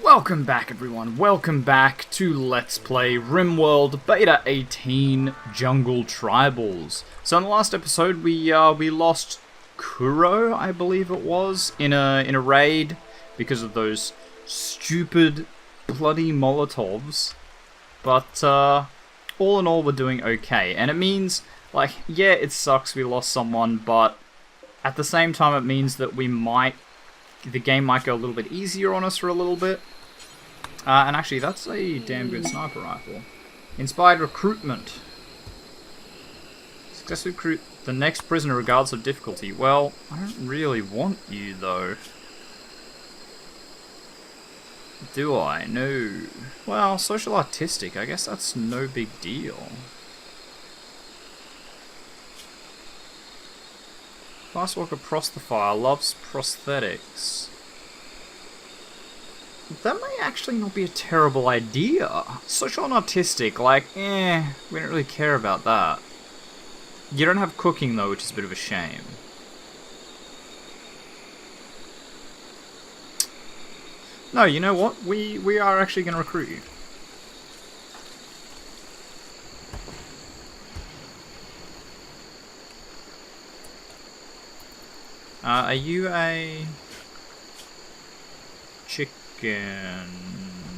Welcome back, everyone. Welcome back to Let's Play Rimworld Beta 18 Jungle Tribals. So in the last episode, we lost Kuro, I believe it was, in a raid because of those stupid bloody Molotovs. But all in all, we're doing okay, and it means, like, yeah, it sucks we lost someone, but at the same time, it means that the game might go a little bit easier on us for a little bit. And actually, that's a damn good sniper rifle. Inspired recruitment. Successfully recruit the next prisoner regardless of difficulty. Well, I don't really want you, though. Do I? No. Well, social artistic, I guess that's no big deal. Fast walk across the fire, loves prosthetics. That may actually not be a terrible idea. Social and artistic, like, we don't really care about that. You don't have cooking though, which is a bit of a shame. No, you know what? We are actually going to recruit you. Are you a chicken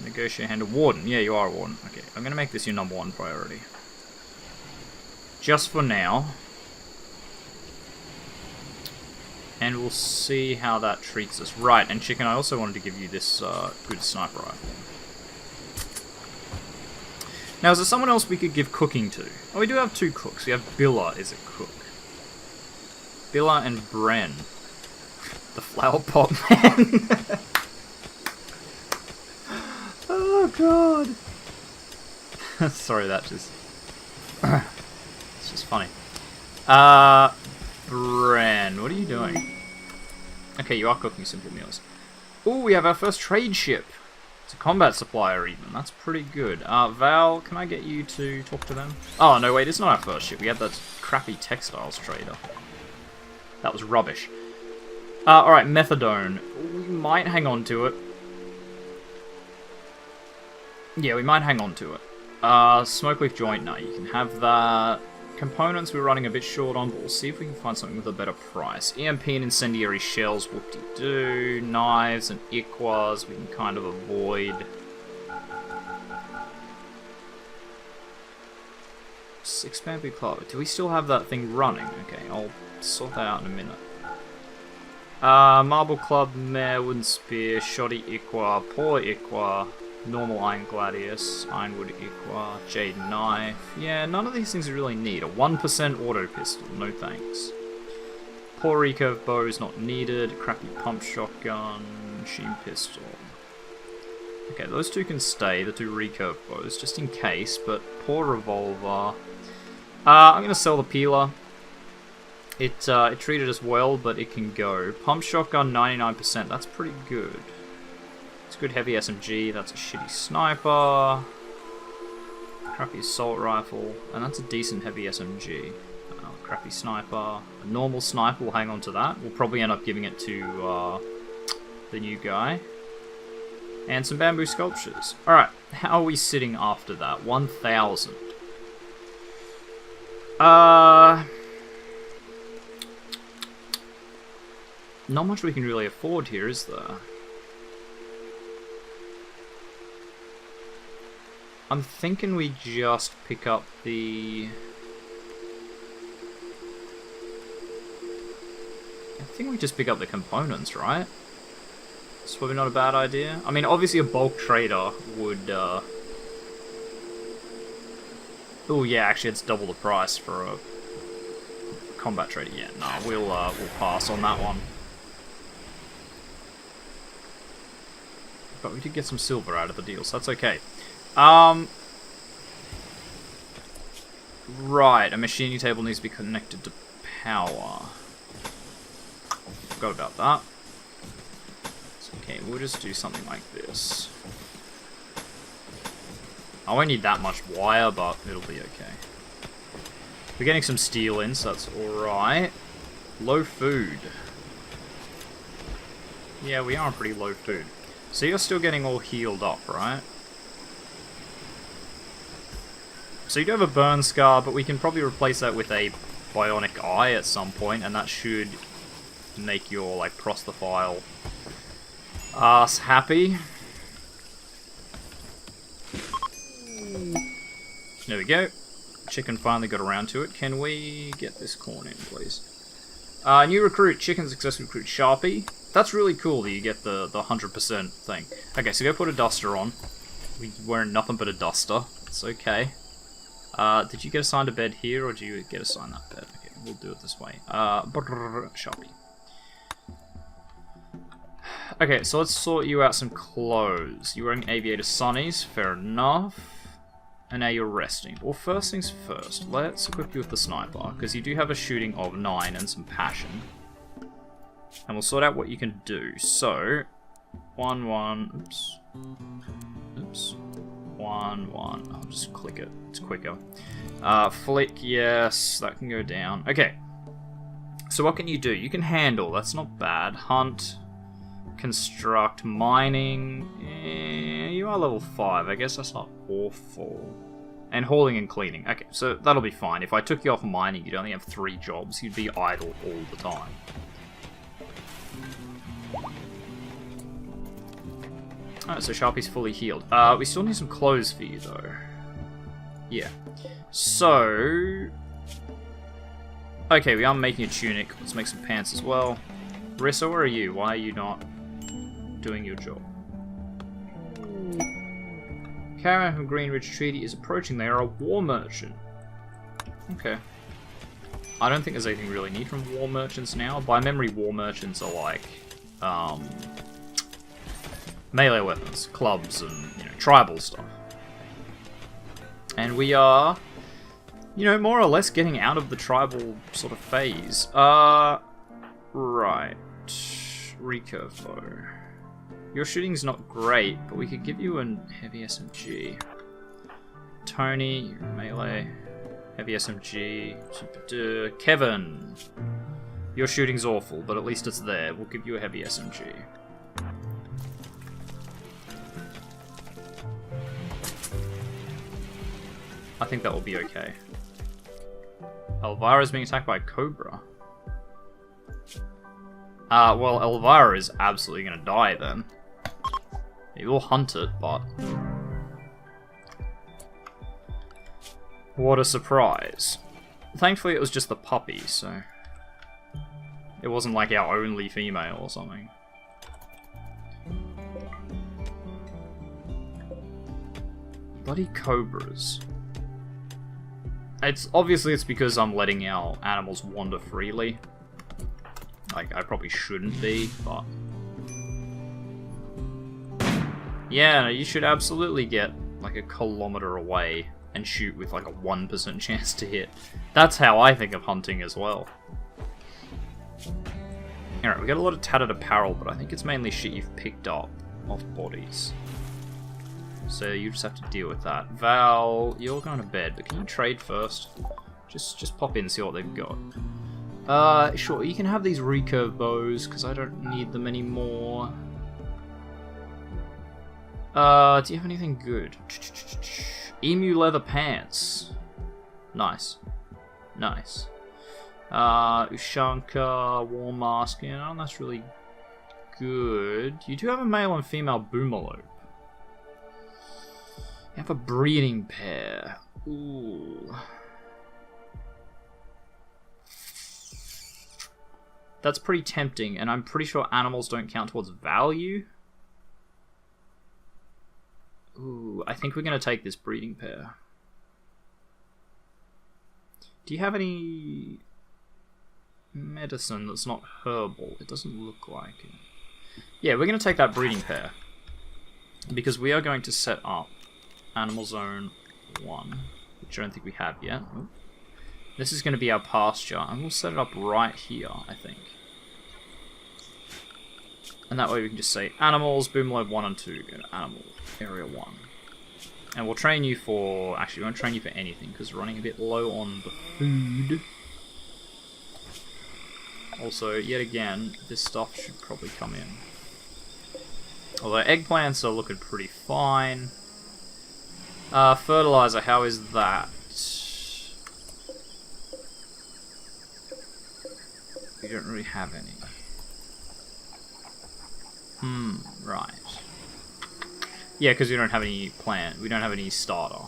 negotiate handler warden? Yeah, you are a warden. Okay, I'm gonna make this your #1 priority. Just for now. And we'll see how that treats us. Right, and chicken, I also wanted to give you this good sniper rifle. Now, is there someone else we could give cooking to? Oh, we do have 2 cooks. We have Billa is a cook. Billa and Bren. The flower pot man. Oh god. Sorry, that just it's just funny. Bren, what are you doing? Okay, you are cooking simple meals. Ooh, we have our first trade ship. It's a combat supplier even. That's pretty good. Val, can I get you to talk to them? Oh, no, wait, it's not our first ship. We had that crappy textiles trader. That was rubbish. Alright, methadone. We might hang on to it. Yeah, we might hang on to it. Smoke leaf joint, no, you can have that. Components we're running a bit short on, but we'll see if we can find something with a better price. EMP and incendiary shells, whoop-de-doo. Knives and iquas we can kind of avoid. 6 bamboo clover. Do we still have that thing running? Okay, I'll sort that out in a minute. Marble club, mare, wooden spear, shoddy iqua, poor iqua, normal iron gladius, ironwood iqua, jade knife. Yeah, none of these things are really neat. A 1% auto pistol, no thanks. Poor recurve bow is not needed. Crappy pump shotgun, machine pistol. Okay, those 2 can stay, the 2 recurve bows, just in case, but poor revolver. I'm gonna sell the peeler. It treated us well, but it can go. Pump shotgun, 99%. That's pretty good. It's a good heavy SMG. That's a shitty sniper. Crappy assault rifle. And that's a decent heavy SMG. Crappy sniper. A normal sniper, we'll hang on to that. We'll probably end up giving it to the new guy. And some bamboo sculptures. Alright, how are we sitting after that? 1,000. Not much we can really afford here, is there? I'm thinking we just pick up the... I think we just pick up the components, right? It's probably not a bad idea. I mean, obviously a bulk trader would... Oh yeah, actually it's double the price for a combat trader. Yeah, no, we'll pass on that one. But we did get some silver out of the deal, so that's okay. Right, a machining table needs to be connected to power. Forgot about that. It's okay, we'll just do something like this. I won't need that much wire, but it'll be okay. We're getting some steel in, so that's alright. Low food. Yeah, we are on pretty low food. So you're still getting all healed up, right? So you do have a burn scar, but we can probably replace that with a bionic eye at some point, and that should make your, like, prosthephile ass happy. There we go. Chicken finally got around to it. Can we get this corn in, please? New recruit. Chicken successfully recruit Sharpie. That's really cool that you get the 100% thing. Okay, so go put a duster on. We're wearing nothing but a duster. It's okay. Did you get assigned a bed here, or do you get assigned that bed? Okay, we'll do it this way. Sharpie. Okay, so let's sort you out some clothes. You're wearing aviator sunnies, fair enough. And now you're resting. Well, first things first, let's equip you with the sniper, because you do have a shooting of 9 and some passion. And we'll sort out what you can do. So, 1, 1, oops. Oops. 1, 1. I'll just click it, it's quicker. Flick, yes, that can go down. Okay. So what can you do? You can handle, that's not bad. Hunt, construct, mining. You are level 5, I guess that's not awful. And hauling and cleaning. Okay, so that'll be fine. If I took you off mining, you'd only have 3 jobs. You'd be idle all the time. Alright, so Sharpie's fully healed. We still need some clothes for you, though. Yeah. So... okay, we are making a tunic. Let's make some pants as well. Rissa, where are you? Why are you not doing your job? Caravan from Greenridge Treaty is approaching. They are a war merchant. Okay. I don't think there's anything really need from war merchants now. By memory, war merchants are like... melee weapons, clubs, and, you know, tribal stuff. And we are, you know, more or less getting out of the tribal sort of phase. Right. Recurve bow. Your shooting's not great, but we could give you a heavy SMG. Tony, you're melee. Heavy SMG. Kevin. Your shooting's awful, but at least it's there. We'll give you a heavy SMG. I think that will be okay. Elvira's being attacked by a cobra. Well, Elvira is absolutely gonna die then. You will hunt it, but... what a surprise. Thankfully it was just the puppy, so... it wasn't like our only female or something. Bloody cobras. It's because I'm letting our animals wander freely. Like, I probably shouldn't be, but... yeah, no, you should absolutely get, like, a kilometer away and shoot with, like, a 1% chance to hit. That's how I think of hunting as well. Alright, we got a lot of tattered apparel, but I think it's mainly shit you've picked up off bodies. So you just have to deal with that. Val, you're going to bed, but can you trade first? Just pop in and see what they've got. Sure, you can have these recurve bows, because I don't need them anymore. Do you have anything good? Emu leather pants. Nice. Nice. Ushanka, war mask, you know, that's really good. You do have a male and female boomalope. You have a breeding pair. Ooh. That's pretty tempting, and I'm pretty sure animals don't count towards value. Ooh, I think we're going to take this breeding pair. Do you have any medicine that's not herbal? It doesn't look like it. Yeah, we're going to take that breeding pair. Because we are going to set up Animal Zone 1, which I don't think we have yet. Ooh. This is going to be our pasture, and we'll set it up right here, I think. And that way we can just say Animals, Boom Lobe 1 and 2, go to Animal, Area 1. And we'll train you for... actually, we won't train you for anything, because we're running a bit low on the food. Also, yet again, this stuff should probably come in. Although eggplants are looking pretty fine. Fertilizer, how is that? We don't really have any. Right. Yeah, because we don't have any plant. We don't have any starter.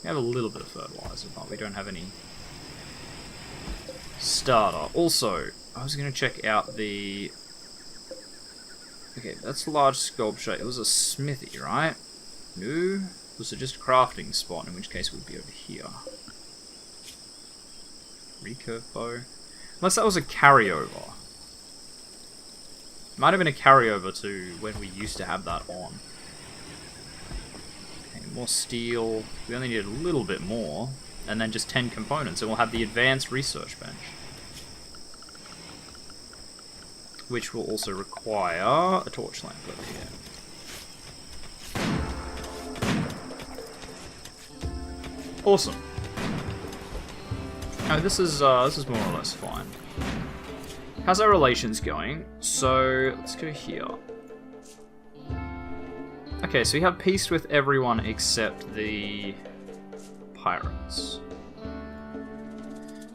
We have a little bit of fertilizer, but we don't have any starter. Also, I was going to check out the... Okay, that's a large sculpture. It was a smithy, right? No? Was it just a crafting spot, in which case it would be over here. Recurve bow. Unless that was a carryover. Might have been a carryover to when we used to have that on. Okay, more steel. We only need a little bit more. And then just 10 components, and we'll have the advanced research bench. Which will also require a torch lamp over here. Awesome. Now this is more or less fine. How's our relations going? So let's go here. Okay, so we have peace with everyone except the pirates.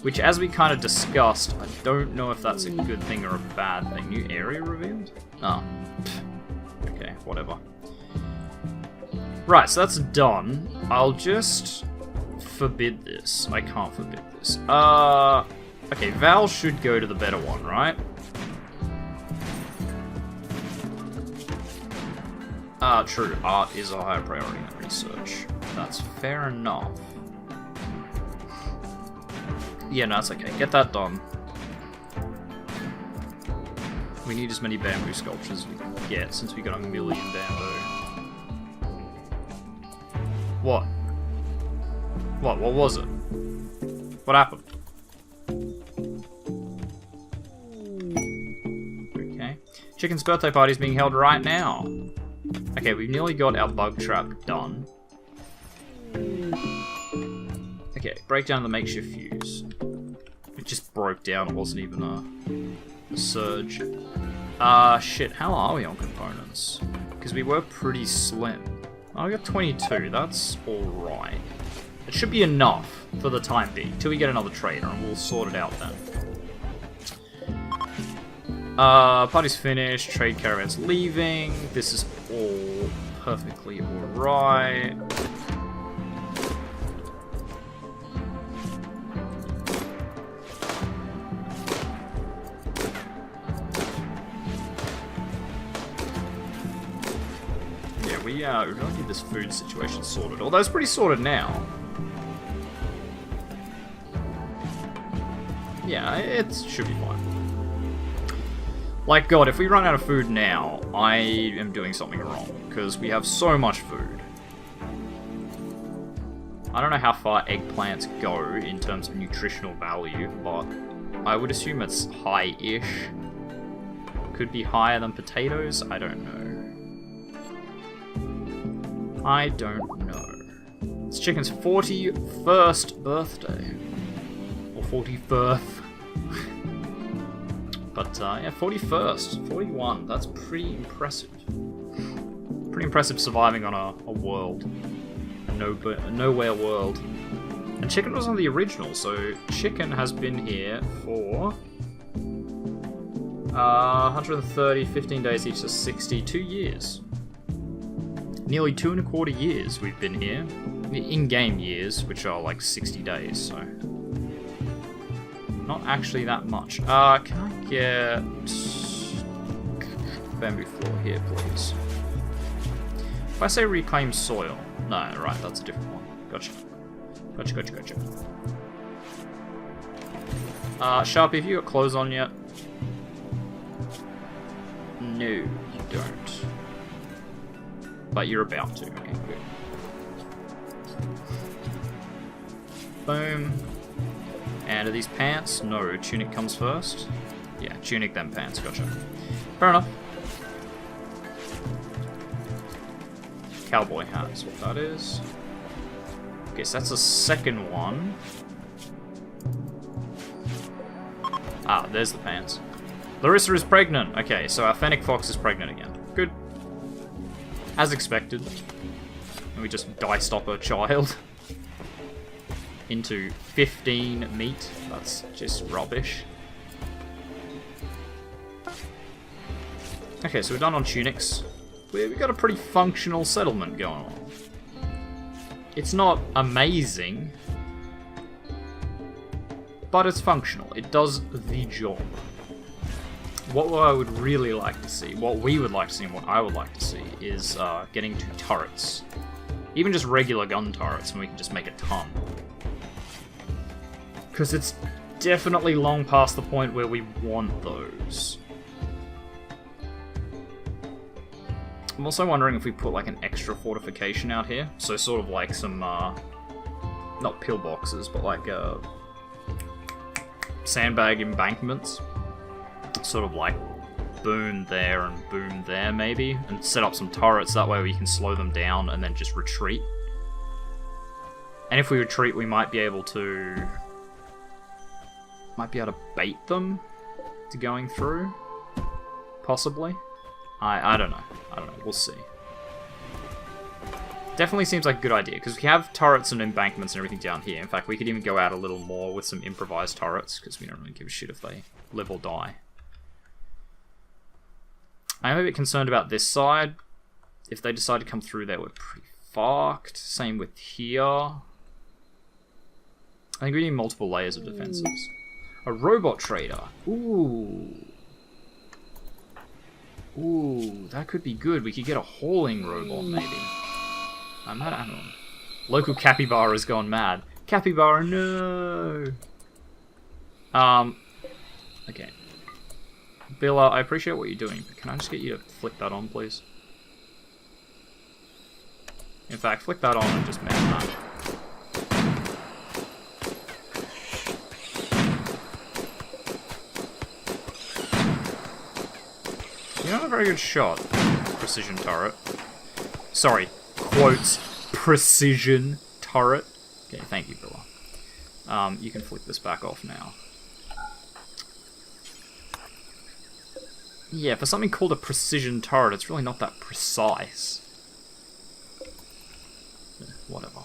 Which, as we kind of discussed, I don't know if that's a good thing or a bad thing. New area revealed? Oh. Okay, whatever. Right, so that's done. I'll just forbid this. I can't forbid this. Okay, Val should go to the better one, right? True. Art is a higher priority than research. That's fair enough. Yeah, no, it's okay. Get that done. We need as many bamboo sculptures as we can get, since we got a million bamboo. What? What? What was it? What happened? Okay. Chicken's birthday party is being held right now. Okay, we've nearly got our bug trap done. Okay, break down the makeshift fuse. It just broke down, it wasn't even a surge. Shit, how are we on components? Because we were pretty slim. Oh, we got 22, that's alright. It should be enough for the time being, till we get another trader, and we'll sort it out then. Party's finished, trade caravan's leaving, this is all perfectly alright. We don't need this food situation sorted, although it's pretty sorted now. Yeah, it should be fine. Like, God, if we run out of food now, I am doing something wrong, because we have so much food. I don't know how far eggplants go in terms of nutritional value, but I would assume it's high-ish. Could be higher than potatoes, I don't know. I don't know. It's Chicken's 41st birthday. Or 41st. But, yeah, 41st. 41. That's pretty impressive. Pretty impressive surviving on a world. A nowhere world. And Chicken was on the original, so Chicken has been here for 130, 15 days each, so 62 years. Nearly 2¼ years we've been here. In-game years, which are like 60 days, so... Not actually that much. Can I get... bamboo floor here, please? If I say reclaim soil... No, right, that's a different one. Gotcha. Gotcha. Sharpie, have you got clothes on yet? No, you don't. But you're about to. Okay, good. Boom. And are these pants? No, tunic comes first. Yeah, tunic then pants. Gotcha. Fair enough. Cowboy hat is what that is. Okay, so that's the second one. Ah, there's the pants. Larissa is pregnant. Okay, so our fennec fox is pregnant again. Good. As expected. And we just diced up a child. Into 15 meat. That's just rubbish. Okay, so we're done on tunics. We've got a pretty functional settlement going on. It's not amazing, but it's functional. It does the job. What I would really like to see, what we would like to see, and what I would like to see, is getting to turrets. Even just regular gun turrets, and we can just make a ton. Because it's definitely long past the point where we want those. I'm also wondering if we put like an extra fortification out here. So sort of like some, not pillboxes, but like sandbag embankments. Sort of like boom there and boom there maybe. And set up some turrets, that way we can slow them down and then just retreat. And if we retreat, we might be able to bait them to going through. Possibly. I don't know. We'll see. Definitely seems like a good idea, because we have turrets and embankments and everything down here. In fact, we could even go out a little more with some improvised turrets, because we don't really give a shit if they live or die. I am a bit concerned about this side. If they decide to come through there, we're pretty fucked. Same with here. I think we need multiple layers of defenses. A robot trader. Ooh. Ooh, that could be good. We could get a hauling robot, maybe. I'm mad at him. Local capybara's gone mad. Capybara, no! Okay. Billa, I appreciate what you're doing, but can I just get you to flick that on, please? In fact, flick that on and just make that. You're not a very good shot, precision turret. Sorry, quotes, precision turret. Okay, thank you, Billa. You can flick this back off now. Yeah, for something called a precision turret, it's really not that precise. Whatever.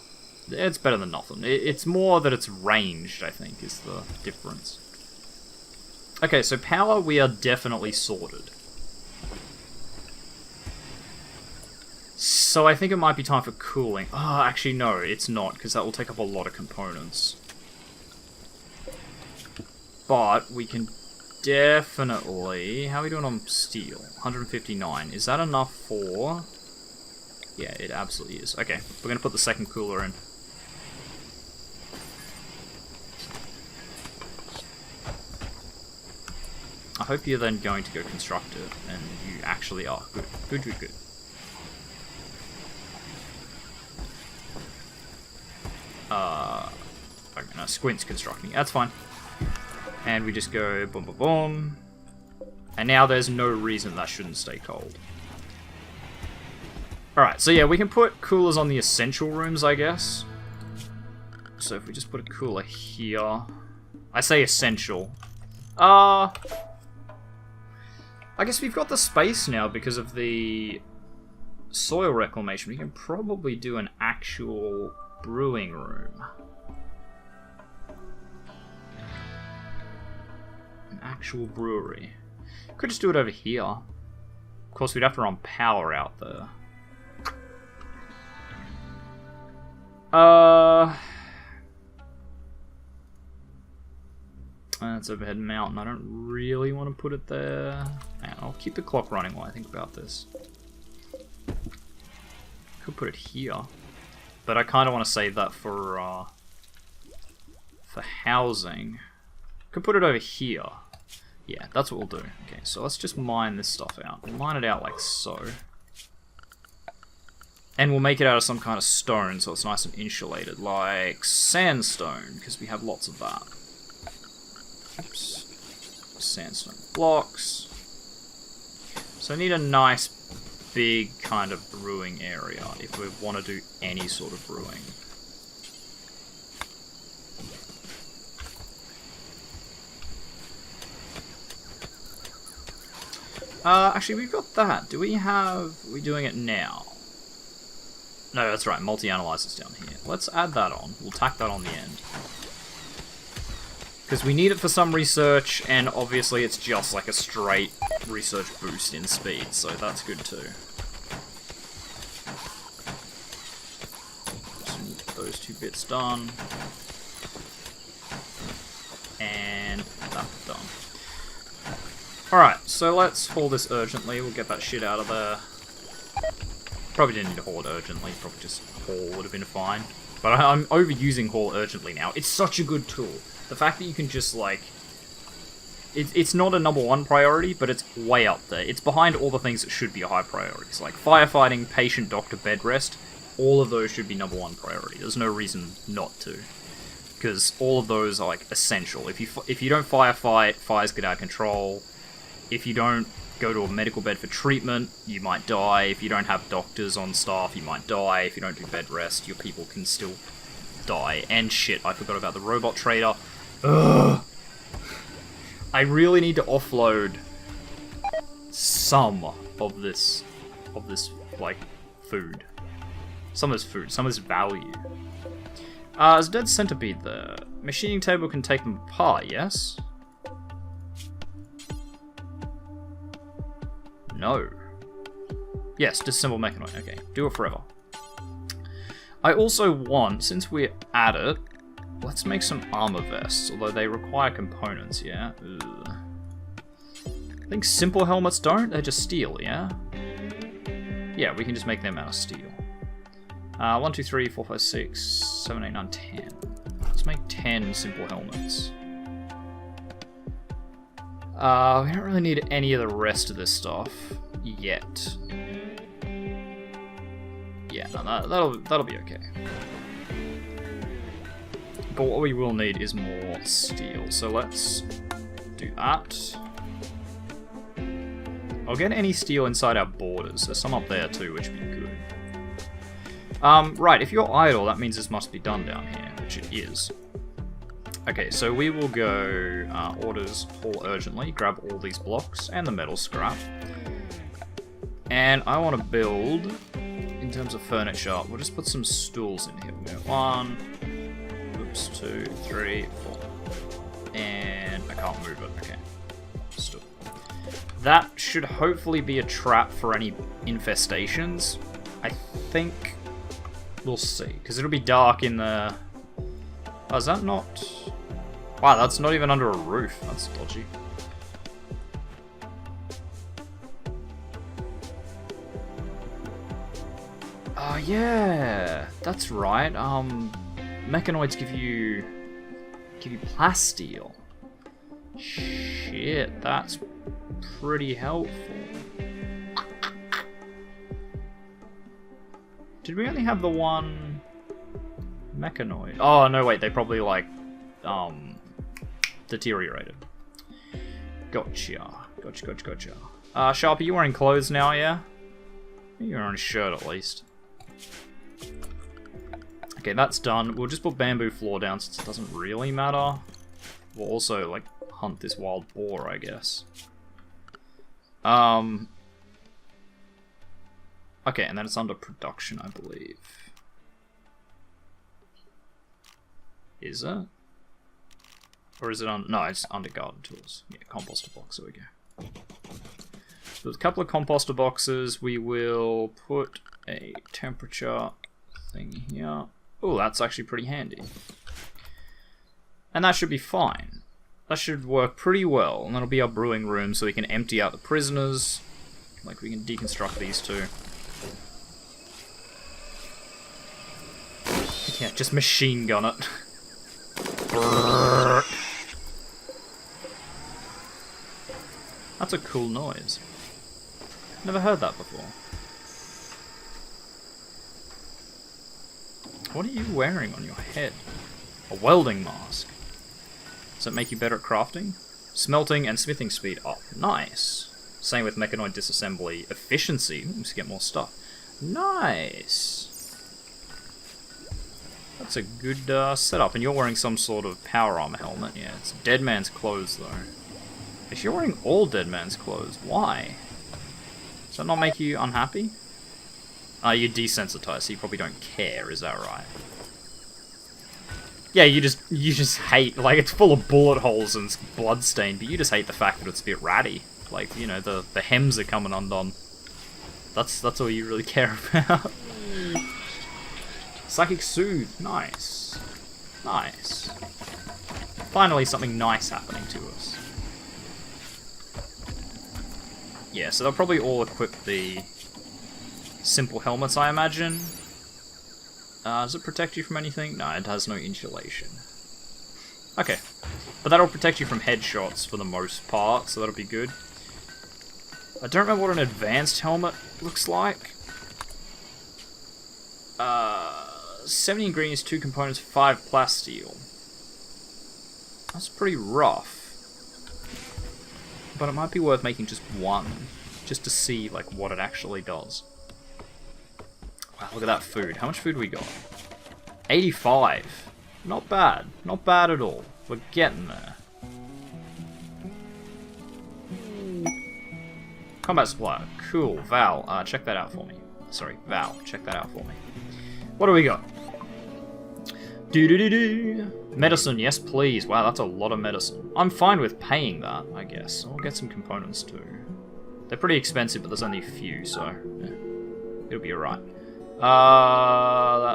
It's better than nothing. It's more that it's ranged, I think, is the difference. Okay, so power, we are definitely sorted. So I think it might be time for cooling. Oh, actually no, it's not, because that will take up a lot of components. But we can definitely... How are we doing on steel? 159. Is that enough for... Yeah, it absolutely is. Okay, we're going to put the second cooler in. I hope you're then going to go construct it, and you actually are. Good, good, good, good. Okay, no, Squint's constructing. That's fine. And we just go boom, boom, boom. And now there's no reason that shouldn't stay cold. Alright, so yeah, we can put coolers on the essential rooms, I guess. So if we just put a cooler here... I say essential. I guess we've got the space now because of the soil reclamation. We can probably do an actual brewing room. An actual brewery. Could just do it over here. Of course, we'd have to run power out there. That's overhead mountain. I don't really want to put it there. Man, I'll keep the clock running while I think about this. Could put it here, but I kind of want to save that for housing. Could put it over here. Yeah, that's what we'll do. Okay, so let's just mine this stuff out. We'll mine it out like so. And we'll make it out of some kind of stone so it's nice and insulated, like sandstone, because we have lots of that. Oops. Sandstone blocks. So I need a nice big kind of brewing area if we want to do any sort of brewing. Actually, we've got that. Do we have... Are we doing it now? No, that's right, multi-analyzer's down here. Let's add that on. We'll tack that on the end. Because we need it for some research, and obviously it's just like a straight research boost in speed, so that's good too. So those 2 bits done. And that's done. Alright, so let's haul this urgently. We'll get that shit out of there. Probably didn't need to haul it urgently, probably just haul would have been fine. But I'm overusing haul urgently now. It's such a good tool. The fact that you can just, like... It's not a #1 priority, but it's way up there. It's behind all the things that should be high priorities. Like firefighting, patient, doctor, bed rest. All of those should be #1 priority. There's no reason not to. Because all of those are, like, essential. If you don't firefight, fires get out of control. If you don't go to a medical bed for treatment, you might die. If you don't have doctors on staff, you might die. If you don't do bed rest, your people can still die. And shit, I forgot about the robot trader. Ugh. I really need to offload some of this, like, food. Some of this food, some of this value. There's a dead centipede there. Machining table can take them apart, yes? No. Yes, disassemble mechanoid. Okay, do it forever. I also want, since we're at it, let's make some armor vests, although they require components, yeah? Ugh. I think simple helmets don't, they're just steel, yeah? Yeah, we can just make them out of steel. 1, 2, 3, 4, 5, 6, 7, 8, 9, 10. Let's make 10 simple helmets. We don't really need any of the rest of this stuff yet. Yeah, no, that'll be okay. But what we will need is more steel, so let's do that. I'll get any steel inside our borders. There's some up there too, which would be good. Right, if you're idle, that means this must be done down here, which it is. Okay, so we will go orders haul urgently, grab all these blocks and the metal scrap. And I want to build, in terms of furniture, we'll just put some stools in here. We'll go 1, oops, 2, 3, 4. And I can't move it, okay. Stool. That should hopefully be a trap for any infestations. I think we'll see, because it'll be dark in the... Oh, is that not... Wow, that's not even under a roof. That's dodgy. Oh, yeah. That's right. Mechanoids give you plasteel. Shit, that's pretty helpful. Did we only have the one mechanoid? Oh, no, wait, they probably, like, deteriorated. Gotcha. Gotcha. Sharp, are you wearing clothes now, yeah? You're wearing a shirt, at least. Okay, that's done. We'll just put bamboo floor down since it doesn't really matter. We'll also, like, hunt this wild boar, I guess. Okay, and then it's under production, I believe. Is it? Or is it on... No, it's under garden tools. Yeah, composter box, there we go. So there's a couple of composter boxes. We will put a temperature thing here. Oh, that's actually pretty handy. And that should be fine. That should work pretty well. And that'll be our brewing room so we can empty out the prisoners. Like, we can deconstruct these two. Yeah, just machine gun it. That's a cool noise. Never heard that before. What are you wearing on your head? A welding mask. Does it make you better at crafting? Smelting and smithing speed up. Nice. Same with mechanoid disassembly. Efficiency. Let's get more stuff. Nice. That's a good setup. And you're wearing some sort of power armor helmet. Yeah, it's dead man's clothes, though. If you're wearing all dead man's clothes, why? Does that not make you unhappy? You're desensitized, so you probably don't care, is that right? Yeah, you just hate, like, it's full of bullet holes and bloodstained, but you just hate the fact that it's a bit ratty. Like, you know, the hems are coming undone. That's all you really care about. Psychic Soothe, nice. Nice. Finally something nice happening to us. Yeah, so they'll probably all equip the simple helmets, I imagine. Does it protect you from anything? No, it has no insulation. Okay. But that'll protect you from headshots for the most part, so that'll be good. I don't remember what an advanced helmet looks like. 70 ingredients, 2 components, 5 plasteel. That's pretty rough. But it might be worth making just one, just to see like what it actually does. Wow, look at that food. How much food we got? 85. Not bad. Not bad at all. We're getting there. Combat supply. Cool. Val, check that out for me. Sorry, Val, check that out for me. What do we got? Medicine, yes please. Wow, that's a lot of medicine. I'm fine with paying that, I guess. I'll get some components too. They're pretty expensive, but there's only a few, so yeah, it'll be alright.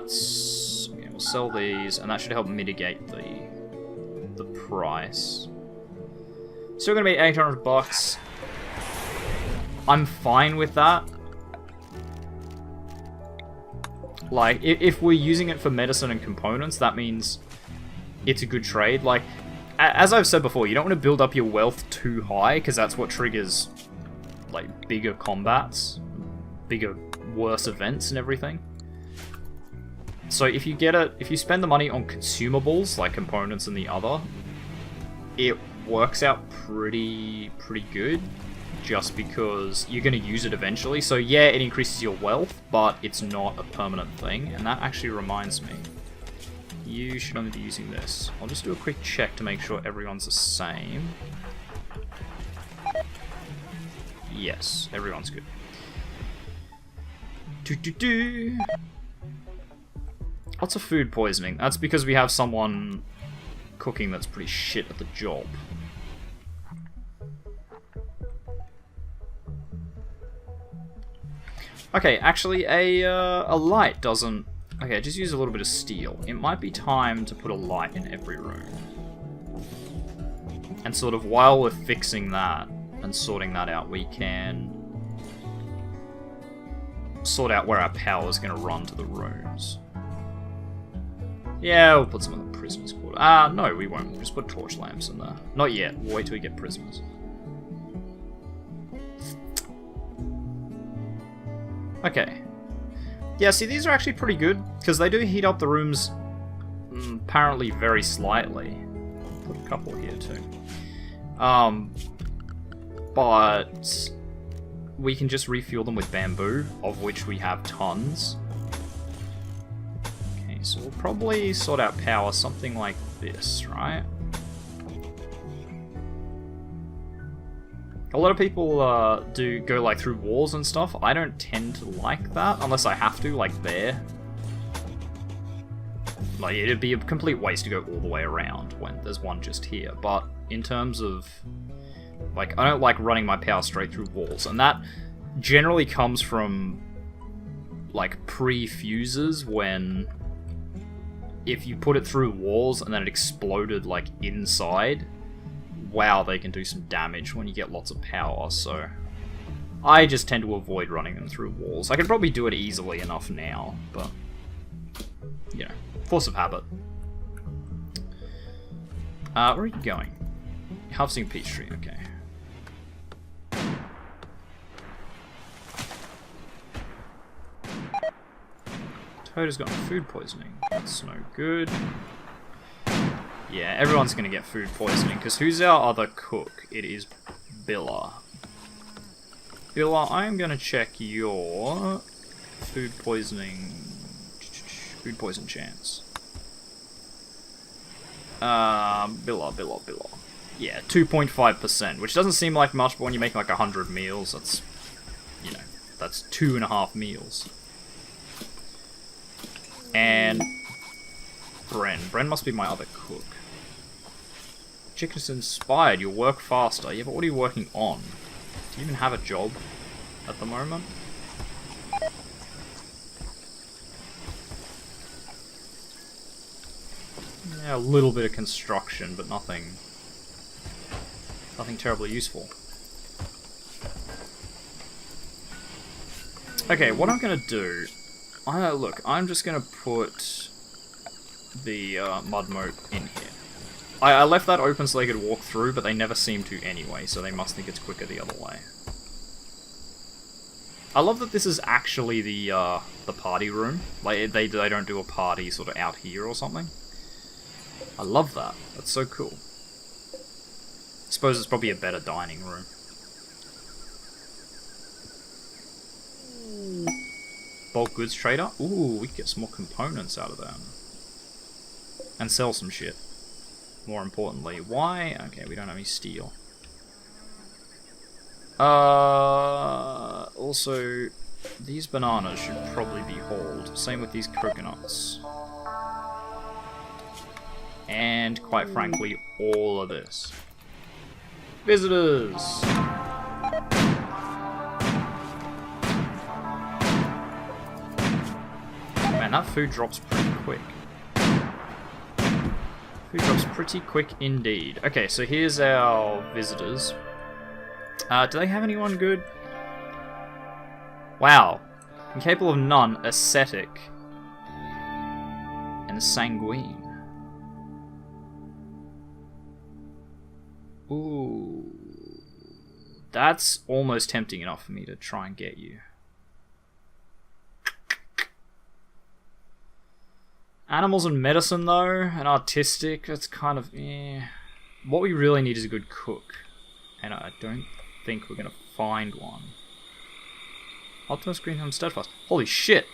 That's... Okay, we'll sell these, and that should help mitigate the price. Still gonna be 800 bucks. I'm fine with that. Like, if we're using it for medicine and components, that means it's a good trade. Like, as I've said before, you don't want to build up your wealth too high, because that's what triggers, like, bigger combats, bigger, worse events and everything. So if you spend the money on consumables, like components and the other, it works out pretty good. Just because you're going to use it eventually. So yeah, it increases your wealth, but it's not a permanent thing. And that actually reminds me, you should only be using this. I'll just do a quick check to make sure everyone's the same. Yes, everyone's good. Lots of food poisoning. That's because we have someone cooking that's pretty shit at the job. Okay, actually, a light doesn't... Okay, just use a little bit of steel. It might be time to put a light in every room. And sort of while we're fixing that and sorting that out, we can sort out where our power is going to run to the rooms. Yeah, we'll put some in the prisoners' quarter. No, we won't. We'll just put torch lamps in there. Not yet. We'll wait till we get prisoners. Okay. Yeah, see, these are actually pretty good, because they do heat up the rooms apparently very slightly. Put a couple here too. But we can just refuel them with bamboo, of which we have tons. Okay, so we'll probably sort out power something like this, right? A lot of people do go like through walls and stuff. I don't tend to like that, unless I have to, like there. Like, it'd be a complete waste to go all the way around when there's one just here. But in terms of, like, I don't like running my power straight through walls. And that generally comes from, like, pre-fuses when if you put it through walls and then it exploded, like, inside... Wow, they can do some damage when you get lots of power, so... I just tend to avoid running them through walls. I can probably do it easily enough now, but... You know, force of habit. Where are you going? Harvesting peach tree, okay. Toad has gotten food poisoning. That's no good. Yeah, everyone's gonna get food poisoning, because who's our other cook? It is Billa. Billa, I am gonna check your food poison chance. Billa. Yeah, 2.5%, which doesn't seem like much, but when you make like 100 meals, that's, you know, that's 2.5 meals. Bren? Bren must be my other cook. Chicken is inspired. You'll work faster. Yeah, but what are you working on? Do you even have a job at the moment? Yeah, a little bit of construction, but nothing terribly useful. Okay, what I'm gonna do... look, I'm just gonna put the mud moat in here. I left that open so they could walk through, but they never seem to anyway, so they must think it's quicker the other way. I love that this is actually the party room. Like, they don't do a party sort of out here or something. I love that. That's so cool. I suppose it's probably a better dining room. Bulk goods trader? Ooh, we can get some more components out of them. And sell some shit. More importantly. Why? Okay, we don't have any steel. Also, these bananas should probably be hauled. Same with these coconuts. And, quite frankly, all of this. Visitors! Man, that food drops pretty quick. Food drops pretty quick indeed. Okay, so here's our visitors. Do they have anyone good? Wow. Incapable of none, ascetic. And sanguine. Ooh. That's almost tempting enough for me to try and get you. Animals and medicine, though, and artistic, that's kind of, eh. What we really need is a good cook. And I don't think we're going to find one. Optimus, Greenham, Steadfast. Holy shit!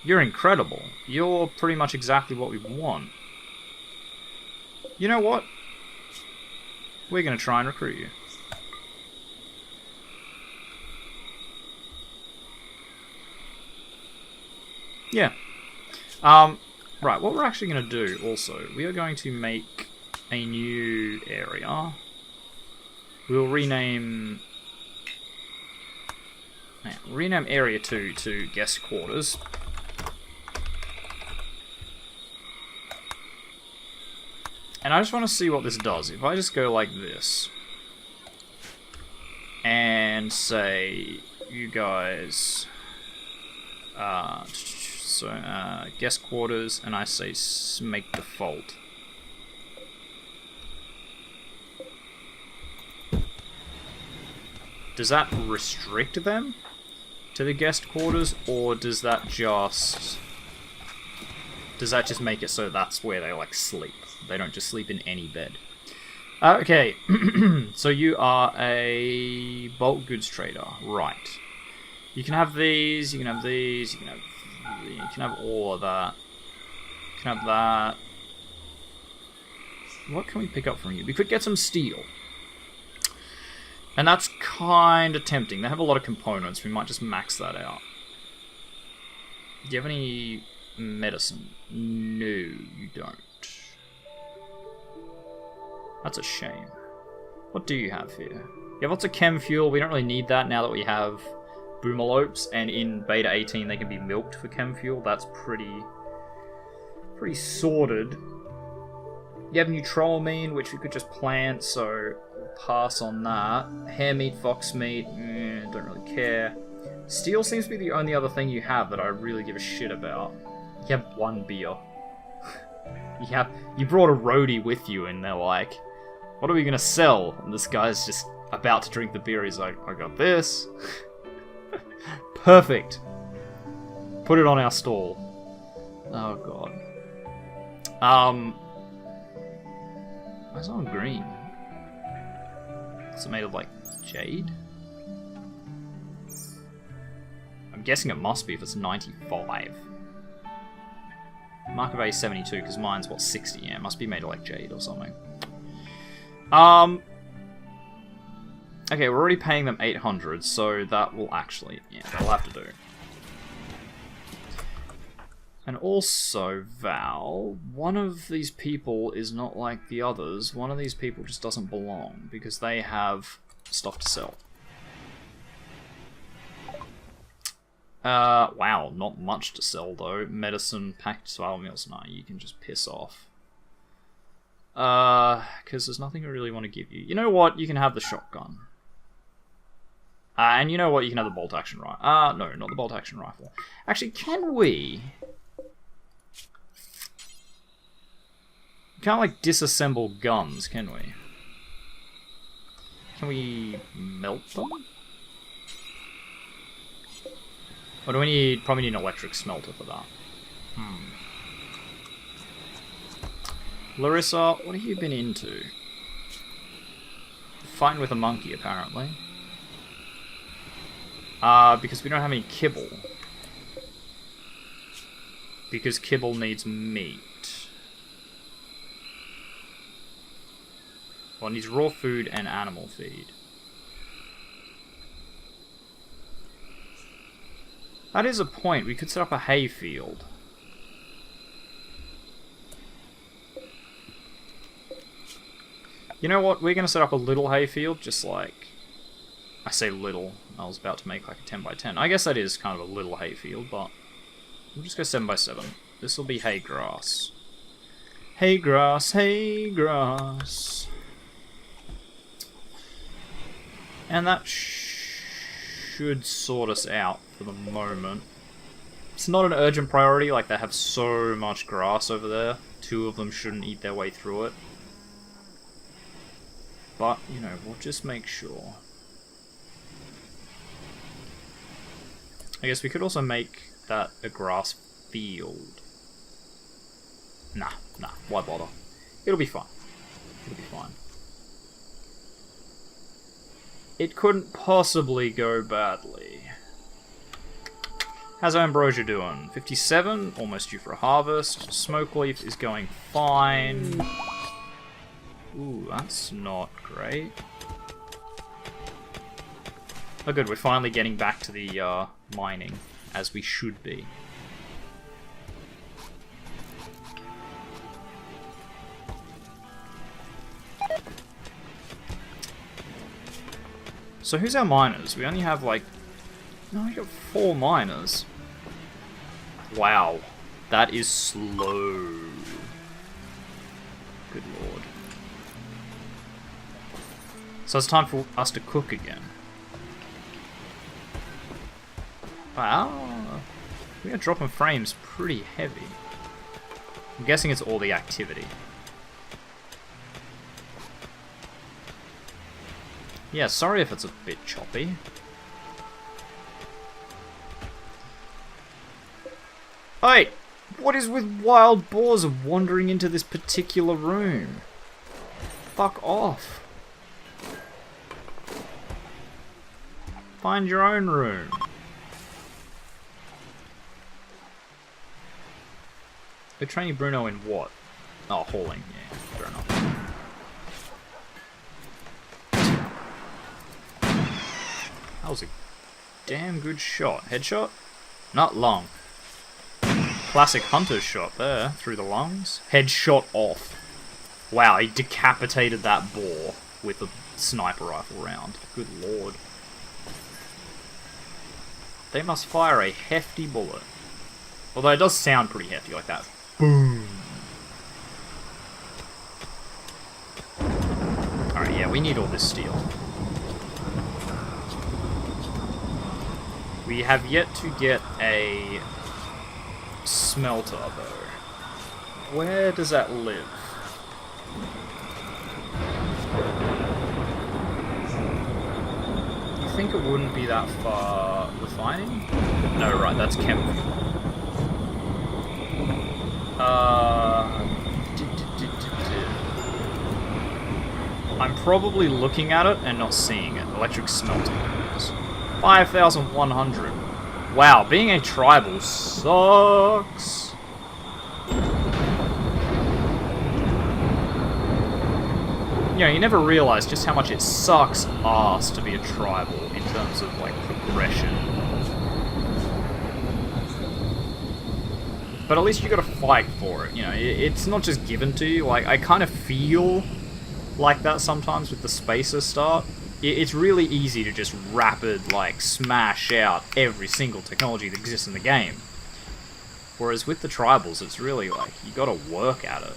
You're incredible. You're pretty much exactly what we want. You know what? We're going to try and recruit you. Yeah. Right, what we're actually going to do also, we are going to make a new area. We'll rename Area 2 to Guest Quarters. And I just want to see what this does. If I just go like this, and say, you guys, guest quarters, and I say make default. Does that restrict them to the guest quarters, or does that just make it so that's where they like sleep? They don't just sleep in any bed. Okay, so you are a bulk goods trader, right? You can have these. You can have these. You can have all of that. You can have that. What can we pick up from you? We could get some steel. And that's kind of tempting. They have a lot of components. We might just max that out. Do you have any medicine? No, you don't. That's a shame. What do you have here? You have lots of chem fuel. We don't really need that now that we have boomalopes, and in beta 18 they can be milked for chem fuel. That's pretty sorted. You have neutroamine, which we could just plant, so we'll pass on that. Hare meat, fox meat, don't really care. Steel seems to be the only other thing you have that I really give a shit about. You have one beer. You brought a roadie with you, and they're like, what are we gonna sell? And this guy's just about to drink the beer. He's like, I got this. Perfect. Put it on our stall. Oh god. Why is it on green? Is it made of like jade? I'm guessing it must be if it's 95. Market value 72 because mine's what, 60? Yeah, it must be made of like jade or something. Okay, we're already paying them 800, so that will actually, yeah, that'll have to do. And also, Val, one of these people is not like the others. One of these people just doesn't belong because they have stuff to sell. Wow, not much to sell though. Medicine, packed survival meals, nah, you can just piss off. Because there's nothing I really want to give you. You know what? You can have the shotgun. And you know what? You can have the bolt-action rifle. No, not the bolt-action rifle. Actually, can we... Can't, like, disassemble guns, can we? Can we melt them? Or do we need... Probably need an electric smelter for that. Larissa, what have you been into? Fighting with a monkey, apparently. Because we don't have any kibble. Because kibble needs meat. Well, it needs raw food and animal feed. That is a point. We could set up a hay field. You know what? We're going to set up a little hay field, just like... I say little. I was about to make like a 10 by 10. I guess that is kind of a little hay field, but... We'll just go 7 by 7. This will be hay grass. Hay grass, hay grass. And that should sort us out for the moment. It's not an urgent priority, like they have so much grass over there. 2 of them shouldn't eat their way through it. But, you know, we'll just make sure. I guess we could also make that a grass field. Nah, why bother? It'll be fine. It'll be fine. It couldn't possibly go badly. How's Ambrosia doing? 57, almost due for a harvest. Smoke leaf is going fine. Ooh, that's not great. Oh good, we're finally getting back to the mining, as we should be. So who's our miners? We only have like... No, we got 4 miners. Wow. That is slow. Good lord. So it's time for us to cook again. Wow. We are dropping frames pretty heavy. I'm guessing it's all the activity. Yeah, sorry if it's a bit choppy. Hey! What is with wild boars wandering into this particular room? Fuck off. Find your own room. We're training Bruno in what? Oh, hauling. Yeah, fair enough. That was a damn good shot. Headshot? Not long. Classic hunter's shot there, through the lungs. Headshot off. Wow, he decapitated that boar with a sniper rifle round. Good lord. They must fire a hefty bullet. Although it does sound pretty hefty like that. Boom. Alright, yeah, we need all this steel. We have yet to get a smelter, though. Where does that live? You think it wouldn't be that far refining? No, right, that's chem fuel. I'm probably looking at it and not seeing it. Electric smelting. 5,100. Wow, being a tribal sucks. You know, you never realize just how much it sucks ass to be a tribal in terms of, like, progression. But at least you gotta fight for it, you know, it's not just given to you. Like, I kind of feel like that sometimes with the Spacer start. It's really easy to just rapid, like, smash out every single technology that exists in the game. Whereas with the tribals, it's really like, you gotta work at it.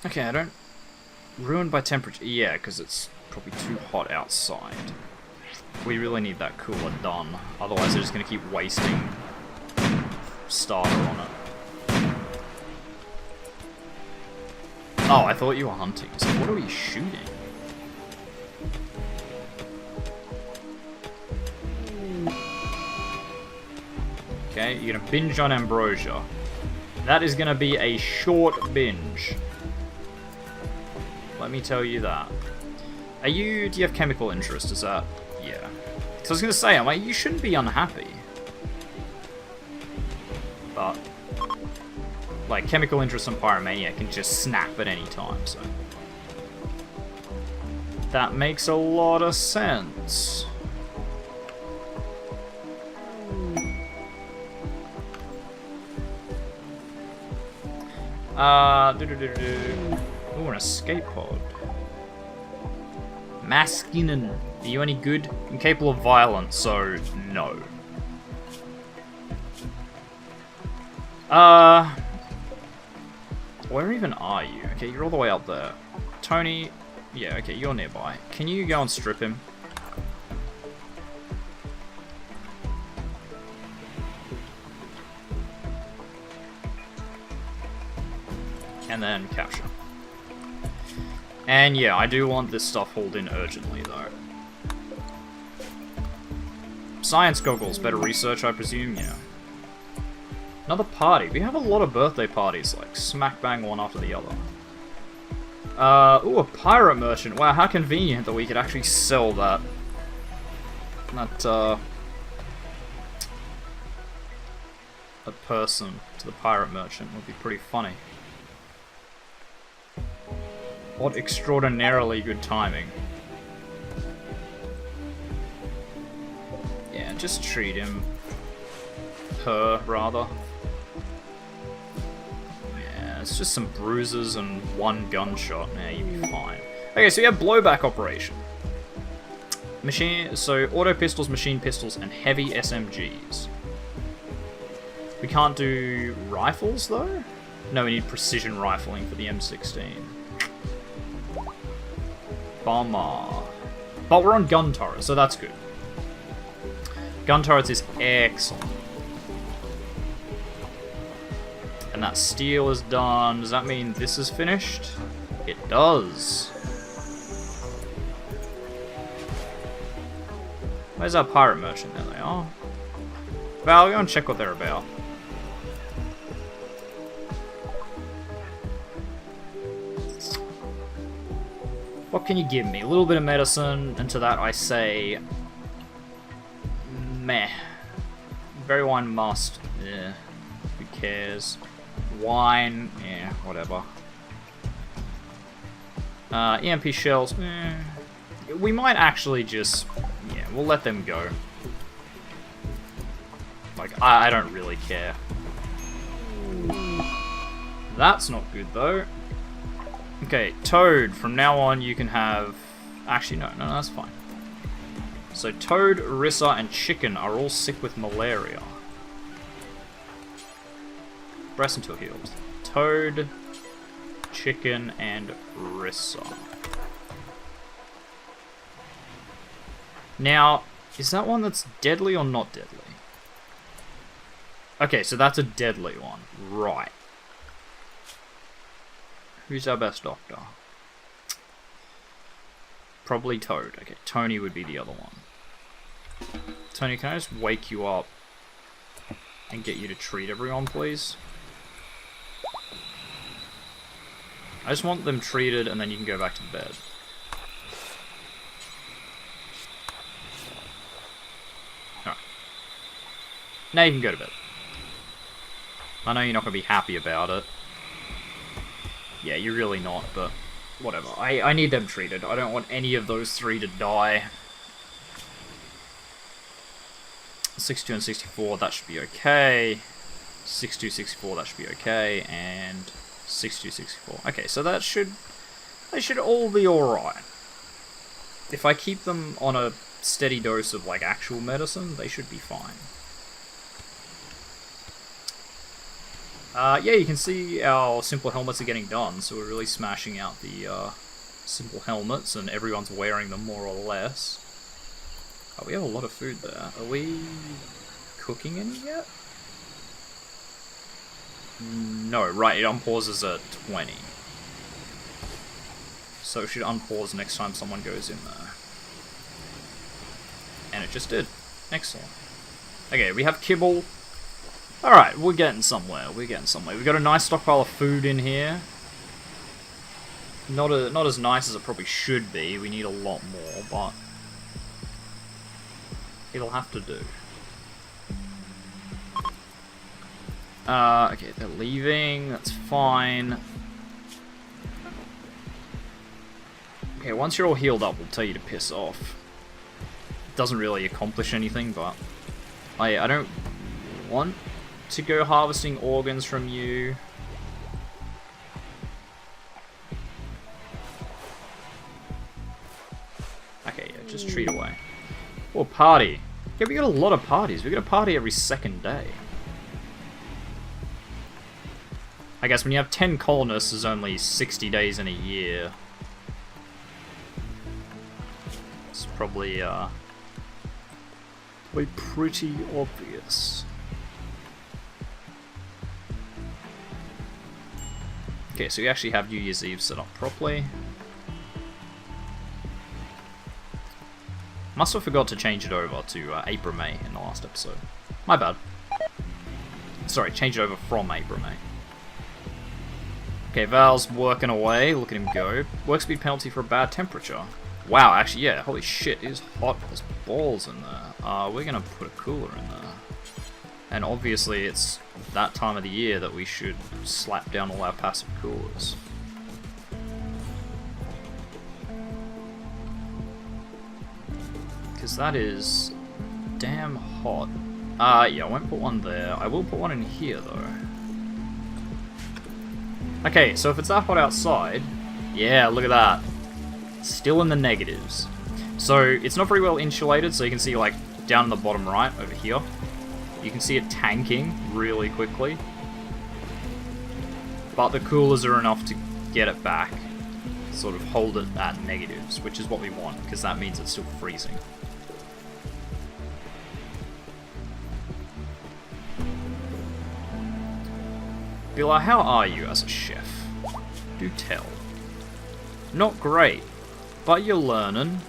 Okay, I don't... Ruined by temperature. Yeah, because it's probably too hot outside. We really need that cooler done. Otherwise, they're just going to keep wasting starter on it. Oh, I thought you were hunting. So what are we shooting? Okay, you're going to binge on ambrosia. That is going to be a short binge. Let me tell you that. Do you have chemical interest? Is that... Yeah. So I was going to say, I'm like, you shouldn't be unhappy. But... like, chemical interest and pyromania can just snap at any time, so... that makes a lot of sense. Ooh, an escape pod. Maskinen. Are you any good? Incapable of violence, so no. Where even are you? Okay, you're all the way up there. Tony, yeah, okay, you're nearby. Can you go and strip him? And then capture. And yeah, I do want this stuff hauled in urgently, though. Science goggles, better research, I presume, yeah. Another party. We have a lot of birthday parties, like smack bang one after the other. Ooh, a pirate merchant. Wow, how convenient that we could actually sell that. A person to the pirate merchant would be pretty funny. What extraordinarily good timing. Yeah, just treat him. Her, rather. Yeah, it's just some bruises and one gunshot. Yeah, you'll be fine. Okay, so we have blowback operation. So auto pistols, machine pistols, and heavy SMGs. We can't do rifles, though? No, we need precision rifling for the M16. Bomber. But we're on gun turrets, so that's good. Gun turrets is excellent. And that steel is done. Does that mean this is finished? It does. Where's our pirate merchant? There they are. Val, go and check what they're about. What can you give me? A little bit of medicine, and to that I say... meh. Berry wine must. Yeah. Who cares? Wine. Yeah, whatever. EMP shells. We might actually just... yeah, we'll let them go. Like, I don't really care. That's not good, though. Okay, Toad, from now on you can have... actually, no, that's fine. So Toad, Rissa, and Chicken are all sick with malaria. Breast until healed. Toad, Chicken, and Rissa. Now, is that one that's deadly or not deadly? Okay, so that's a deadly one. Right. Who's our best doctor? Probably Toad. Okay, Tony would be the other one. Tony, can I just wake you up and get you to treat everyone, please? I just want them treated and then you can go back to bed. Alright. Now you can go to bed. I know you're not going to be happy about it. Yeah, you're really not, but whatever. I need them treated. I don't want any of those three to die. 62 and 64, that should be okay. 62, 64, that should be okay. And 62, 64. Okay, so they should all be alright. If I keep them on a steady dose of, like, actual medicine, they should be fine. Yeah, you can see our simple helmets are getting done, so we're really smashing out the simple helmets, and everyone's wearing them more or less. Oh, we have a lot of food there. Are we cooking any yet? No, right, it unpauses at 20. So it should unpause next time someone goes in there. And it just did. Excellent. Okay, we have kibble. Alright, we're getting somewhere. We've got a nice stockpile of food in here. Not as nice as it probably should be. We need a lot more, but it'll have to do. Okay, they're leaving. That's fine. Okay, once you're all healed up, we'll tell you to piss off. It doesn't really accomplish anything, but I don't want to go harvesting organs from you. Okay, yeah, just treat away. Oh, party. Yeah, we got a lot of parties. We got a party every second day. I guess when you have 10 colonists, there's only 60 days in a year. It's probably pretty obvious. Okay, so we actually have New Year's Eve set up properly. Must have forgot to change it over to April May in the last episode. My bad. Sorry, change it over from April May. Okay, Val's working away. Look at him go. Work speed penalty for a bad temperature. Wow, actually, yeah, holy shit, it is hot. There's balls in there. We're gonna put a cooler in there. And obviously it's that time of the year that we should slap down all our passive coolers. Because that is damn hot. Yeah, I won't put one there. I will put one in here, though. Okay, so if it's that hot outside, yeah, look at that. Still in the negatives. So, it's not very well insulated, so you can see, like, down in the bottom right, over here, you can see it tanking really quickly. But the coolers are enough to get it back, sort of hold it at negatives, which is what we want, because that means it's still freezing. Billa, how are you as a chef? Do tell. Not great, but you're learning.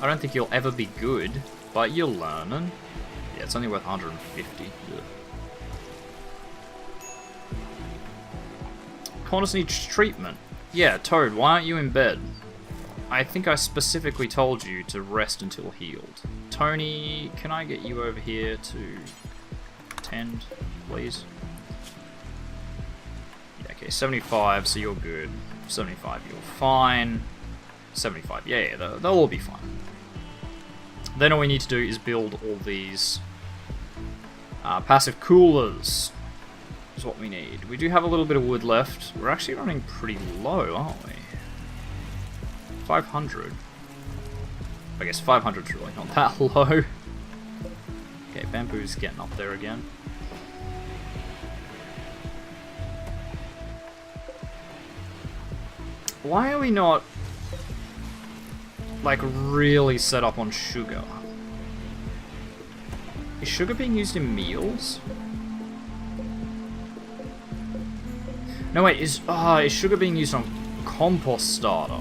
I don't think you'll ever be good, but you're learning. Yeah, it's only worth 150. Ugh. Cornus needs treatment. Yeah, Toad, why aren't you in bed? I think I specifically told you to rest until healed. Tony, can I get you over here to tend, please? Yeah, okay, 75, so you're good. 75, you're fine. 75, yeah, they'll all be fine. Then all we need to do is build all these passive coolers. Is what we need. We do have a little bit of wood left. We're actually running pretty low, aren't we? 500. I guess 500 is really not that low. Okay, bamboo's getting up there again. Why are we not, like, really set up on sugar? Is sugar being used in meals? No, wait, is sugar being used on compost starter?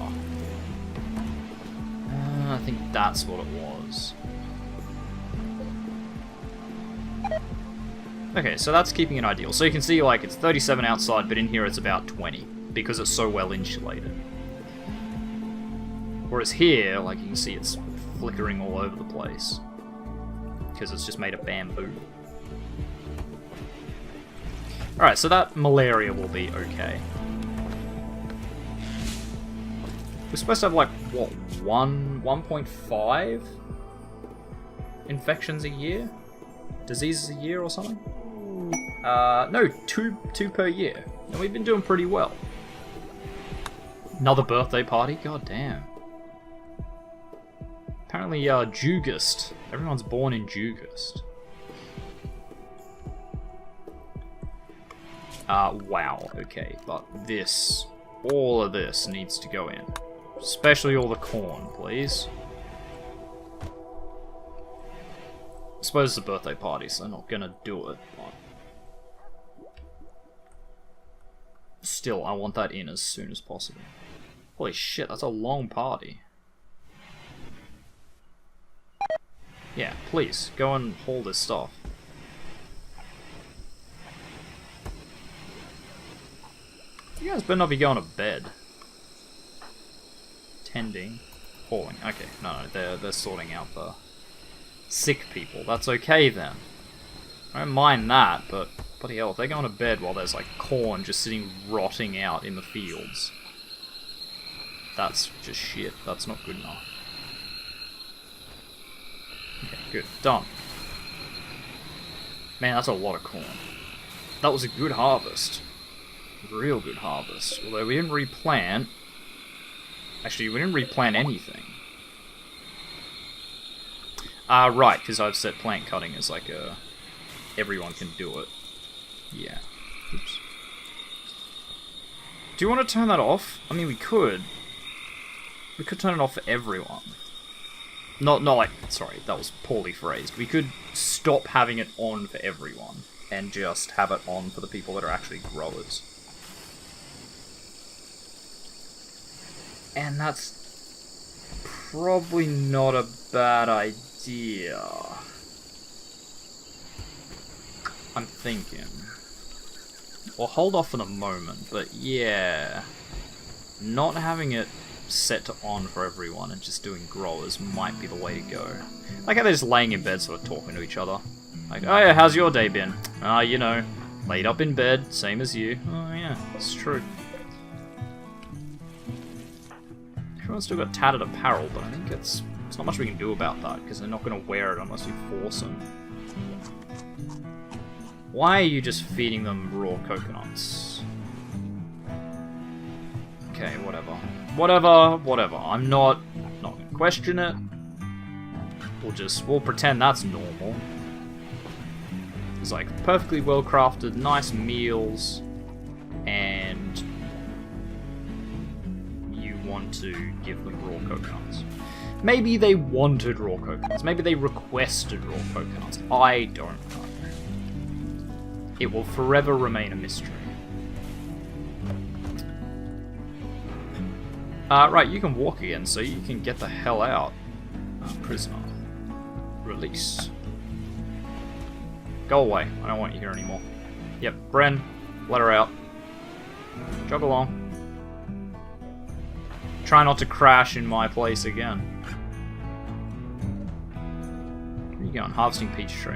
I think that's what it was. Okay, so that's keeping it ideal. So you can see, like, it's 37 outside, but in here it's about 20, because it's so well insulated. Whereas here, like, you can see it's flickering all over the place, because it's just made of bamboo. Alright, so that malaria will be okay. We're supposed to have, like, what, 1.5? infections a year? Diseases a year or something? No, two per year. And we've been doing pretty well. Another birthday party? God damn. Apparently, Jugust. Everyone's born in Jugust. Wow, okay, but this, all of this needs to go in. Especially all the corn, please. I suppose it's a birthday party, so I'm not gonna do it, but... Still, I want that in as soon as possible. Holy shit, that's a long party. Yeah, please, go and haul this stuff. You guys better not be going to bed. Tending. Hauling. Okay, no, they're sorting out the sick people. That's okay then. I don't mind that, but bloody hell, if they're going to bed while there's like corn just sitting rotting out in the fields, that's just shit. That's not good enough. Okay, good. Done. Man, that's a lot of corn. That was a good harvest. Real good harvest. Although we didn't replant. Actually, we didn't replant anything. Right, because I've set plant cutting as like a... Everyone can do it. Yeah. Oops. Do you want to turn that off? I mean, we could. We could turn it off for everyone. Not like... Sorry, that was poorly phrased. We could stop having it on for everyone. And just have it on for the people that are actually growers. And that's probably not a bad idea. I'm thinking. Well, hold off for the moment, but yeah. Not having it set to on for everyone and just doing growers might be the way to go. Like how they're just laying in bed sort of talking to each other. Like, oh yeah, how's your day been? You know, laid up in bed, same as you. Oh yeah, it's true. Everyone's still got tattered apparel, but I think it's not much we can do about that, because they're not going to wear it unless we force them. Why are you just feeding them raw coconuts? Okay, whatever. Whatever. I'm not going to question it. We'll pretend that's normal. It's like perfectly well crafted, nice meals, and you want to give them raw coconuts. Maybe they wanted raw coconuts. Maybe they requested raw coconuts. I don't know. It will forever remain a mystery. Right, you can walk again, so you can get the hell out. Prisoner. Release. Go away. I don't want you here anymore. Yep, Bren, let her out. Jog along. Try not to crash in my place again. Where are you going? Harvesting peach tree.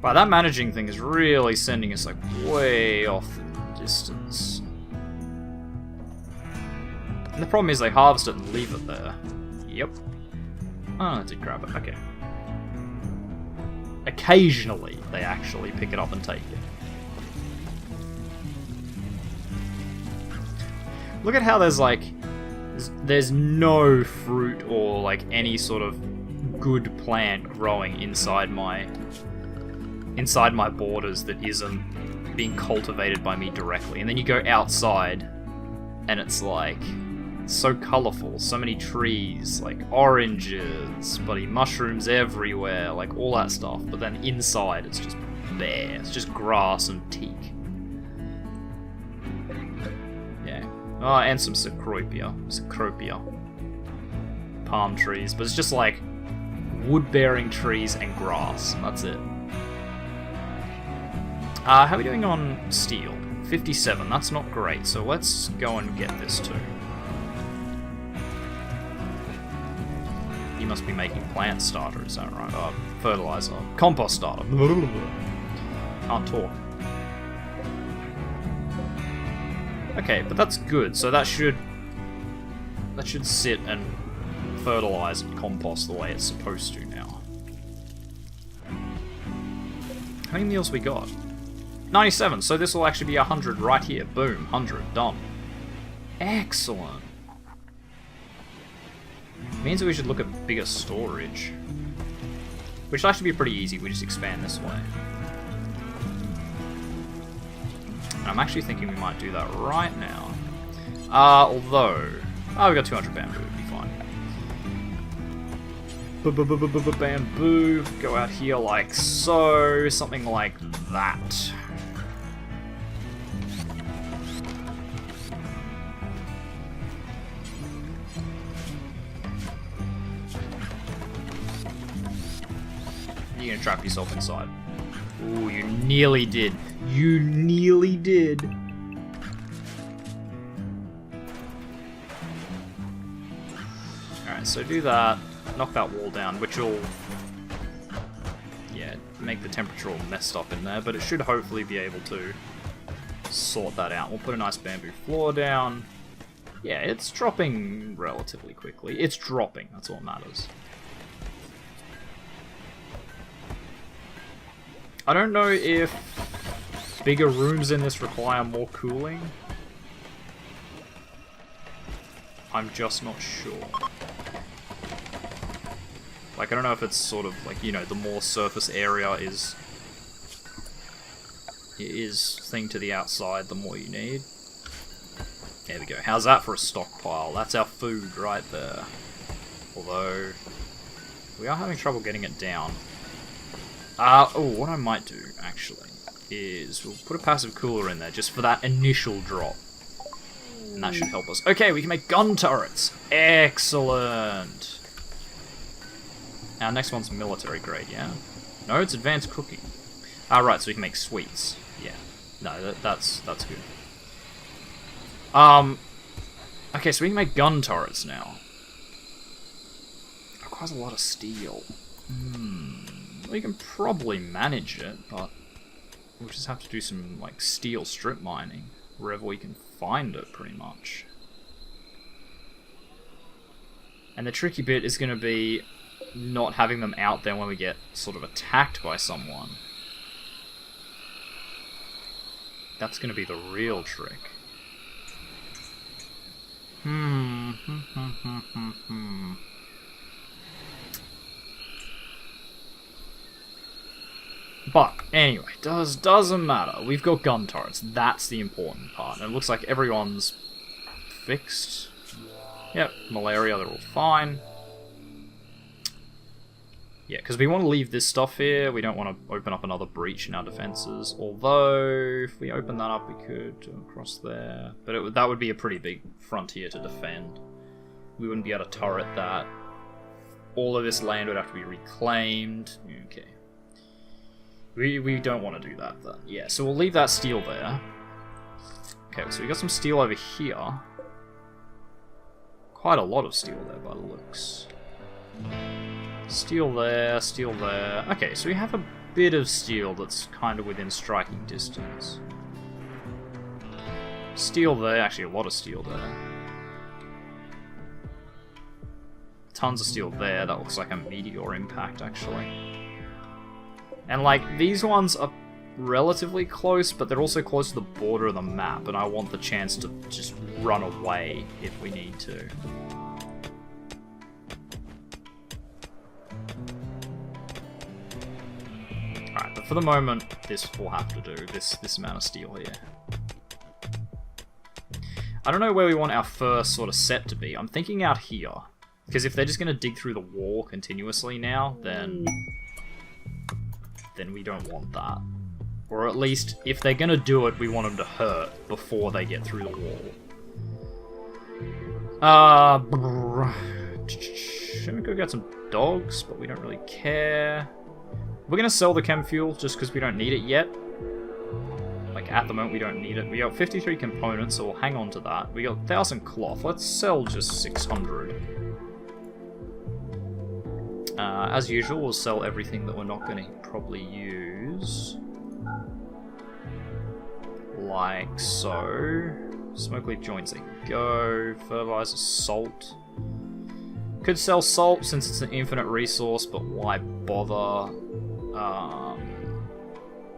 Wow, that managing thing is really sending us like way off the distance. And the problem is they harvest it and leave it there. Yep. Oh, I did grab it. Okay. Occasionally, they actually pick it up and take it. Look at how there's like... There's no fruit or like any sort of good plant growing inside my borders that isn't being cultivated by me directly. And then you go outside and it's like so colourful, so many trees, like oranges, bloody mushrooms everywhere, like all that stuff. But then inside it's just bare, it's just grass and teak. Yeah. Oh, and some cecropia. Palm trees, but it's just like wood-bearing trees and grass, and that's it. How are we doing on steel? 57, that's not great, so let's go and get this too. You must be making plant starter, is that right? Fertilizer. Compost starter. Can't talk. Okay, but that's good, so that should sit and fertilize and compost the way it's supposed to now. How many meals we got? 97, so this will actually be 100 right here. Boom, 100, done. Excellent. Means that we should look at bigger storage. Which will actually be pretty easy, we just expand this way. And I'm actually thinking we might do that right now. Although... Oh, we got 200 bamboo, it'd be fine. Bamboo, go out here like so, something like that. You're gonna trap yourself inside. Ooh, you nearly did. You nearly did. Alright, so do that. Knock that wall down, which will... yeah, make the temperature all messed up in there, but it should hopefully be able to sort that out. We'll put a nice bamboo floor down. Yeah, it's dropping relatively quickly. It's dropping, that's all that matters. I don't know if bigger rooms in this require more cooling. I'm just not sure. Like, I don't know if it's sort of like, you know, the more surface area is thing to the outside, the more you need. There we go. How's that for a stockpile? That's our food right there. Although, we are having trouble getting it down. Oh, what I might do, actually, is we'll put a passive cooler in there just for that initial drop. And that should help us. Okay, we can make gun turrets! Excellent! Our next one's military grade, yeah? No, it's advanced cooking. Right, so we can make sweets. Yeah. No, that's good. Okay, so we can make gun turrets now. Requires a lot of steel. We can probably manage it, but we'll just have to do some, like, steel strip mining wherever we can find it, pretty much. And the tricky bit is going to be not having them out there when we get sort of attacked by someone. That's going to be the real trick. But, anyway, doesn't matter. We've got gun turrets. That's the important part. And it looks like everyone's fixed. Yep, malaria, they're all fine. Yeah, because we want to leave this stuff here. We don't want to open up another breach in our defenses. Although, if we open that up, we could go across there. But that would be a pretty big frontier to defend. We wouldn't be able to turret that. All of this land would have to be reclaimed. Okay. We don't want to do that then. Yeah, so we'll leave that steel there. Okay, so we got some steel over here. Quite a lot of steel there by the looks. Steel there, steel there. Okay, so we have a bit of steel that's kind of within striking distance. Steel there, actually a lot of steel there. Tons of steel there, that looks like a meteor impact actually. And like, these ones are relatively close, but they're also close to the border of the map, and I want the chance to just run away if we need to. Alright, but for the moment, this will have to do, this amount of steel here. I don't know where we want our first sort of set to be. I'm thinking out here. Because if they're just going to dig through the wall continuously now, then we don't want that. Or at least, if they're going to do it, we want them to hurt before they get through the wall. Should we go get some dogs? But we don't really care. We're going to sell the chem fuel just because we don't need it yet. Like, at the moment, we don't need it. We got 53 components, so we'll hang on to that. We got 1,000 cloth. Let's sell just 600. As usual, we'll sell everything that we're not going to probably use. Like so. Smoke leaf joints, they can go. Fertilizer, salt. Could sell salt since it's an infinite resource, but why bother?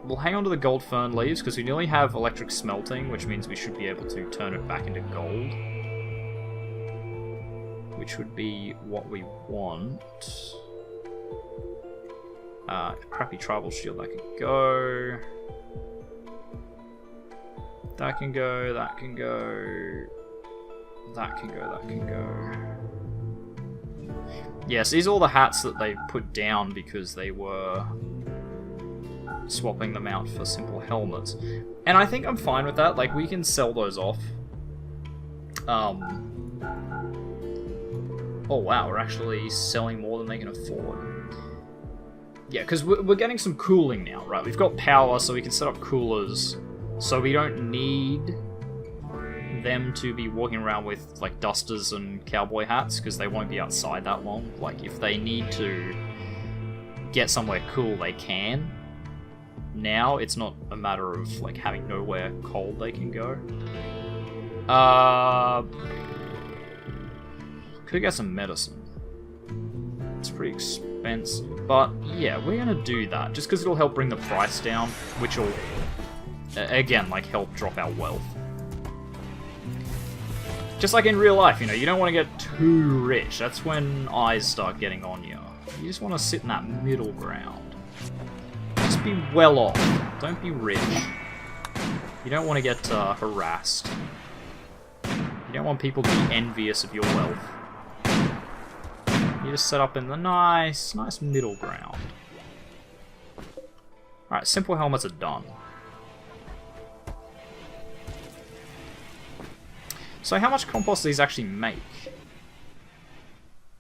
we'll hang on to the gold fern leaves, because we nearly have electric smelting, which means we should be able to turn it back into gold. Which would be what we want. Crappy tribal shield, that can go. That can go, that can go. That can go, that can go. Yes, these are all the hats that they put down because they were swapping them out for simple helmets. And I think I'm fine with that, like, we can sell those off. Oh wow, we're actually selling more than they can afford. Yeah, because we're getting some cooling now, right? We've got power, so we can set up coolers, so we don't need them to be walking around with, like, dusters and cowboy hats, because they won't be outside that long. Like, if they need to get somewhere cool, they can. Now, it's not a matter of, like, having nowhere cold they can go. Could get some medicine. It's pretty expensive, but yeah, we're gonna do that, just because it'll help bring the price down, which will, again, like, help drop our wealth. Just like in real life, you know, you don't want to get too rich. That's when eyes start getting on you. You just want to sit in that middle ground. Just be well off. Don't be rich. You don't want to get harassed. You don't want people to be envious of your wealth. You just set up in the nice middle ground. Alright, simple helmets are done. So how much compost do these actually make?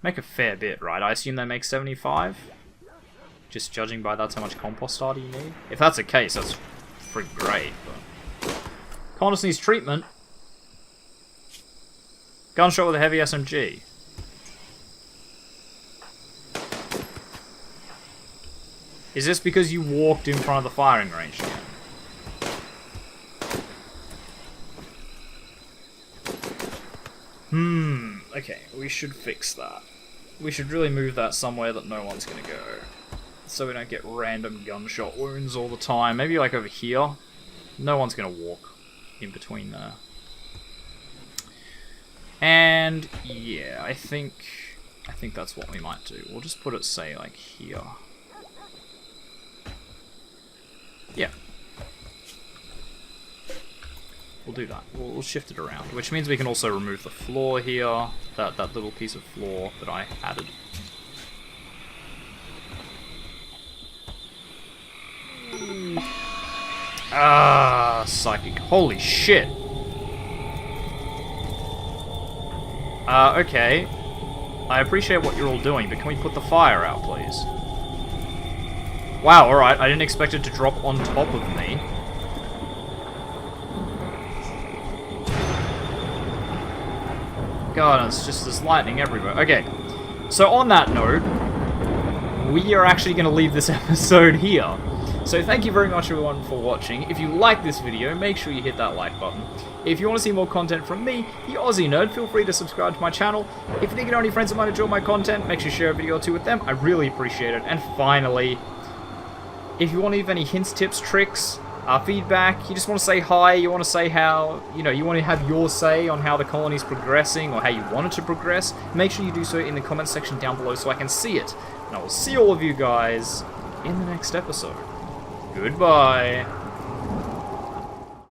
Make a fair bit, right? I assume they make 75? Just judging by that's how much compost starter you need? If that's the case, that's pretty great, but... Colonist needs treatment. Gunshot with a heavy SMG. Is this because you walked in front of the firing range again? Okay, we should fix that. We should really move that somewhere that no one's gonna go. So we don't get random gunshot wounds all the time. Maybe like over here. No one's gonna walk in between there. And yeah, I think that's what we might do. We'll just put it, say, like here. Yeah. We'll do that. We'll shift it around, which means we can also remove the floor here, that little piece of floor that I added. Ah, psychic. Holy shit. Okay. I appreciate what you're all doing, but can we put the fire out, please? Wow, alright. I didn't expect it to drop on top of me. God, it's just there's lightning everywhere. Okay, so on that note, we are actually going to leave this episode here. So thank you very much everyone for watching. If you like this video, make sure you hit that like button. If you want to see more content from me, the Aussie Nerd, feel free to subscribe to my channel. If you think you know any friends that might enjoy my content, make sure you share a video or two with them. I really appreciate it. And finally, if you want to leave any hints, tips, tricks, feedback, you just want to say hi, you want to say how, you know, you want to have your say on how the colony's progressing or how you want it to progress, make sure you do so in the comment section down below so I can see it. And I will see all of you guys in the next episode. Goodbye.